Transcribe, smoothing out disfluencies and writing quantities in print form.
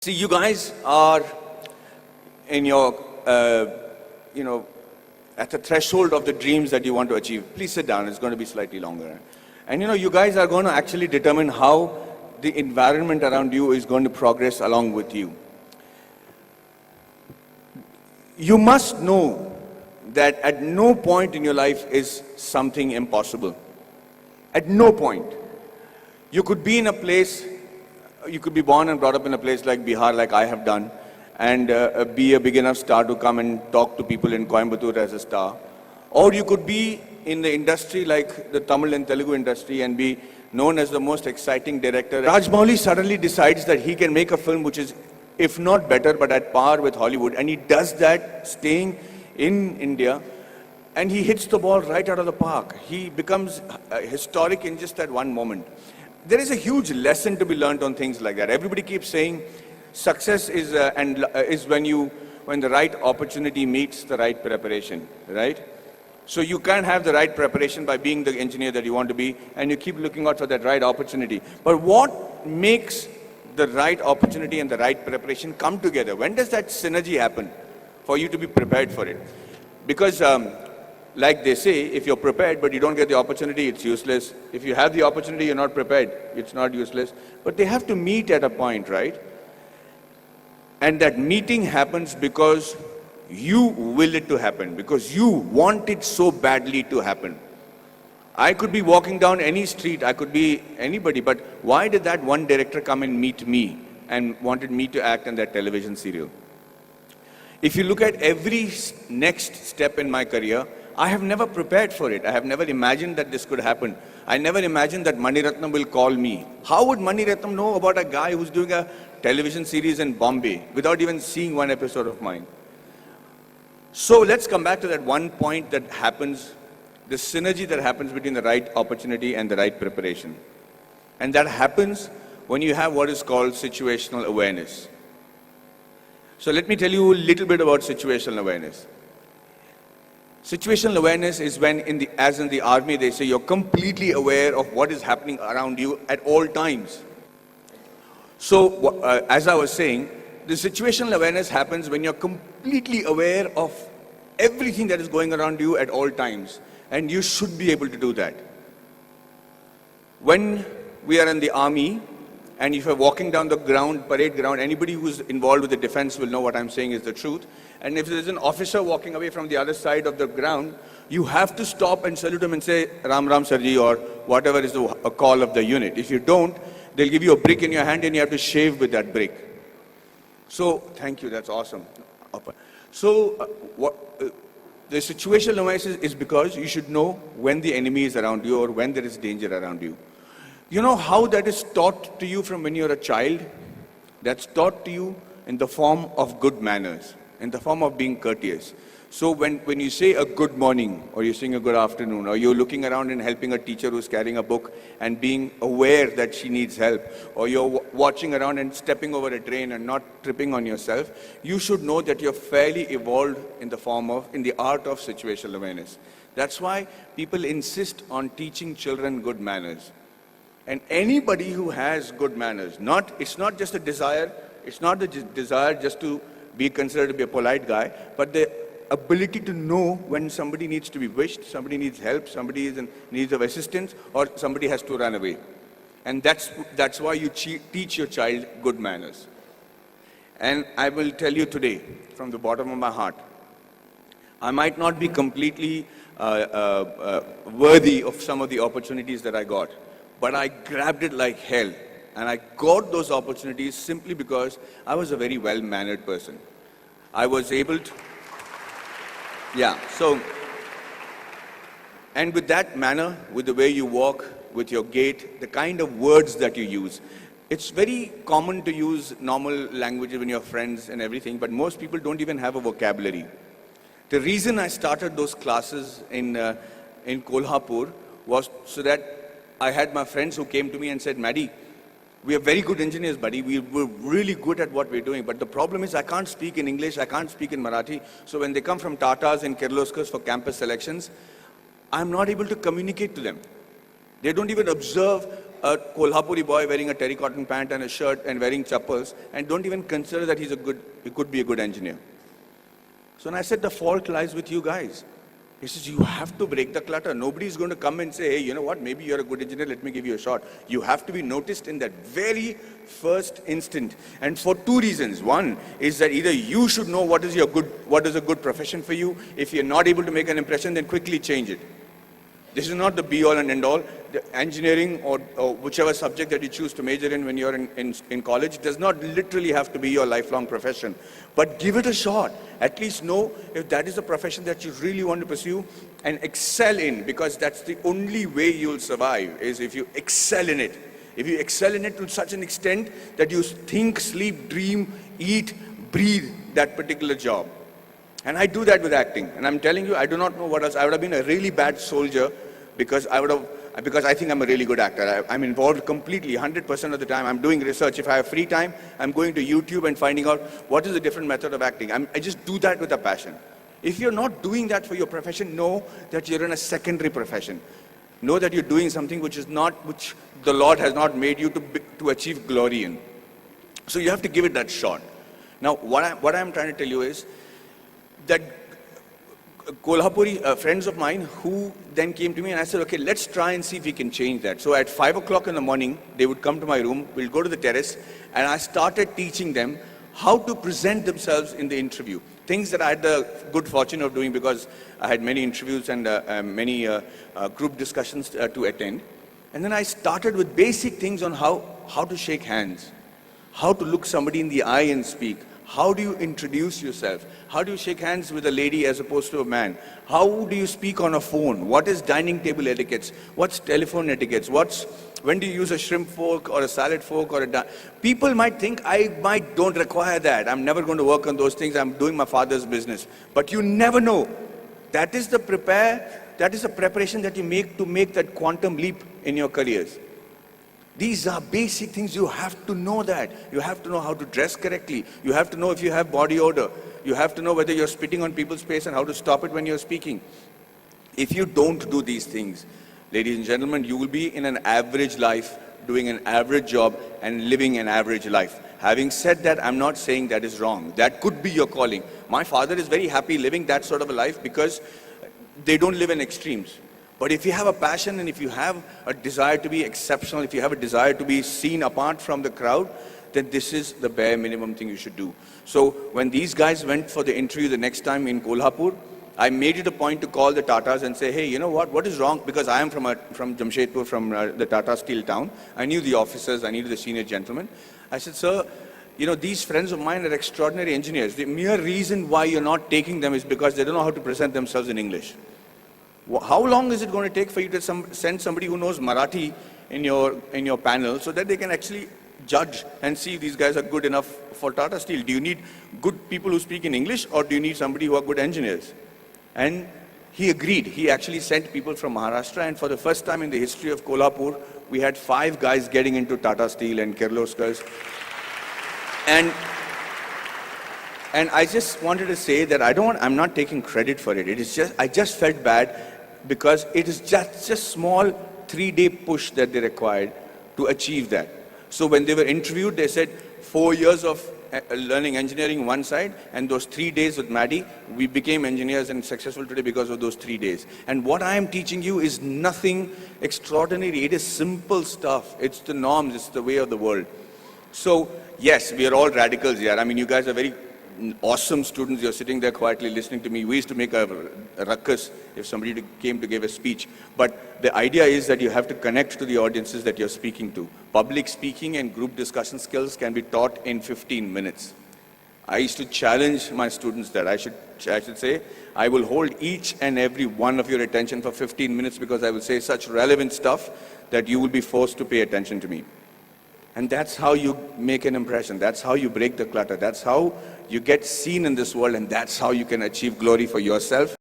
See, you guys are in your, at the threshold of the dreams that you want to achieve. Please sit down, it's going to be slightly longer. And you guys are going to actually determine how the environment around you is going to progress along with you. You must know that at no point in your life is something impossible. At no point. You could be in a place, you could be born and brought up in a place like Bihar, like I have done, and be a big enough star to come and talk to people in Coimbatore as a star. Or you could be in the industry like the Tamil and Telugu industry and be known as the most exciting director. Rajamouli suddenly decides that he can make a film which is, if not better, but at par with Hollywood. And he does that staying in India, and he hits the ball right out of the park. He becomes historic in just that one moment. There is a huge lesson to be learned on things like that. Everybody keeps saying success is when the right opportunity meets the right preparation, right? So you can't have the right preparation by being the engineer that you want to be, and you keep looking out for that right opportunity. But what makes the right opportunity and the right preparation come together? When does that synergy happen for you to be prepared for it? Because like they say, if you're prepared but you don't get the opportunity, it's useless. If you have the opportunity, you're not prepared, it's not useless. But they have to meet at a point, right? And that meeting happens because you will it to happen, because you want it so badly to happen. I could be walking down any street, I could be anybody, but why did that one director come and meet me and wanted me to act in that television serial? If you look at every next step in my career, I have never prepared for it. I have never imagined that this could happen. I never imagined that Mani Ratnam will call me. How would Mani Ratnam know about a guy who's doing a television series in Bombay without even seeing one episode of mine? So let's come back to that one point that happens, the synergy that happens between the right opportunity and the right preparation. And that happens when you have what is called situational awareness. So let me tell you a little bit about situational awareness. Situational awareness is when, as in the army, they say you're completely aware of what is happening around you at all times. So, as I was saying, the situational awareness happens when you're completely aware of everything that is going around you at all times. And you should be able to do that. When we are in the army, and if you're walking down the ground, parade ground, anybody who's involved with the defense will know what I'm saying is the truth. And if there's an officer walking away from the other side of the ground, you have to stop and salute him and say, Ram Ram Sarji, or whatever is a call of the unit. If you don't, they'll give you a brick in your hand and you have to shave with that brick. So, thank you, that's awesome. So, the situational awareness is because you should know when the enemy is around you or when there is danger around you. You know how that is taught to you from when you're a child? That's taught to you in the form of good manners, in the form of being courteous. So when you say a good morning, or you're saying a good afternoon, or you're looking around and helping a teacher who's carrying a book and being aware that she needs help, or you're watching around and stepping over a drain and not tripping on yourself, you should know that you're fairly evolved in the art of situational awareness. That's why people insist on teaching children good manners. And anybody who has good manners, it's not just a desire, it's not the desire just to be considered to be a polite guy, but the ability to know when somebody needs to be wished, somebody needs help, somebody is in need of assistance, or somebody has to run away. And that's why you teach your child good manners. And I will tell you today, from the bottom of my heart, I might not be completely worthy of some of the opportunities that I got, but I grabbed it like hell. And I got those opportunities simply because I was a very well-mannered person. I was able to, and with that manner, with the way you walk, with your gait, the kind of words that you use, it's very common to use normal language when you're friends and everything, but most people don't even have a vocabulary. The reason I started those classes in Kolhapur was so that I had my friends who came to me and said, Maddie, we are very good engineers, buddy. We're really good at what we're doing. But the problem is I can't speak in English, I can't speak in Marathi. So when they come from Tatas and Kirloskars for campus selections, I'm not able to communicate to them. They don't even observe a Kolhapuri boy wearing a terracotta pant and a shirt and wearing chappals and don't even consider that he could be a good engineer. So when I said the fault lies with you guys, he says, you have to break the clutter. Nobody's going to come and say, hey, you know what, maybe you're a good engineer, let me give you a shot. You have to be noticed in that very first instant. And for two reasons. One is that either you should know what is a good profession for you. If you're not able to make an impression, then quickly change it. This is not the be-all and end-all. The engineering or whichever subject that you choose to major in when you're in college does not literally have to be your lifelong profession. But give it a shot. At least know if that is a profession that you really want to pursue and excel in, because that's the only way you'll survive, is if you excel in it. If you excel in it to such an extent that you think, sleep, dream, eat, breathe that particular job. And I do that with acting. And I'm telling you, I do not know what else. I would have been a really bad soldier because I think I'm a really good actor. I'm involved completely, 100% of the time. I'm doing research. If I have free time, I'm going to YouTube and finding out what is a different method of acting. I just do that with a passion. If you're not doing that for your profession, know that you're in a secondary profession. Know that you're doing something which the Lord has not made you to achieve glory in. So you have to give it that shot. Now, what I'm trying to tell you is that Kolhapuri friends of mine who then came to me and I said, okay, let's try and see if we can change that. So at 5 o'clock in the morning, they would come to my room, we'll go to the terrace, and I started teaching them how to present themselves in the interview. Things that I had the good fortune of doing because I had many interviews and many group discussions to attend. And then I started with basic things on how to shake hands, how to look somebody in the eye and speak. How do you introduce yourself? How do you shake hands with a lady as opposed to a man? How do you speak on a phone? What is dining table etiquettes? What's telephone etiquettes? When do you use a shrimp fork or a salad fork or people might think I don't require that. I'm never going to work on those things. I'm doing my father's business. But you never know. That is the preparation that you make to make that quantum leap in your careers. These are basic things. You have to know that. You have to know how to dress correctly. You have to know if you have body odor. You have to know whether you're spitting on people's face and how to stop it when you're speaking. If you don't do these things, ladies and gentlemen, you will be in an average life, doing an average job and living an average life. Having said that, I'm not saying that is wrong. That could be your calling. My father is very happy living that sort of a life because they don't live in extremes. But if you have a passion and if you have a desire to be exceptional, if you have a desire to be seen apart from the crowd, then this is the bare minimum thing you should do. So when these guys went for the interview the next time in Kolhapur, I made it a point to call the Tatas and say, hey, you know what is wrong? Because I am from Jamshedpur, from the Tata Steel town. I knew the officers, I knew the senior gentlemen. I said, sir, these friends of mine are extraordinary engineers. The mere reason why you're not taking them is because they don't know how to present themselves in English. How long is it going to take for you to send somebody who knows Marathi in your panel so that they can actually judge and see if these guys are good enough for Tata Steel? Do you need good people who speak in English or do you need somebody who are good engineers? And he agreed. He actually sent people from Maharashtra, and for the first time in the history of Kolhapur, we had 5 guys getting into Tata Steel and Kirloskars. And I just wanted to say that I'm not taking credit for it. I just felt bad because it is just a small 3-day push that they required to achieve that. So when they were interviewed, they said 4 years of learning engineering one side, and those 3 days with Maddie, we became engineers and successful today because of those 3 days. And what I am teaching you is nothing extraordinary. It is simple stuff. It's the norms. It's the way of the world. So yes, we are all radicals here. I mean, you guys are very awesome students. You're sitting there quietly listening to me. We used to make a ruckus if somebody came to give a speech. But the idea is that you have to connect to the audiences that you're speaking to. Public speaking and group discussion skills can be taught in 15 minutes. I used to challenge my students that I should say, I will hold each and every one of your attention for 15 minutes because I will say such relevant stuff that you will be forced to pay attention to me. And that's how you make an impression. That's how you break the clutter. That's how you get seen in this world, and that's how you can achieve glory for yourself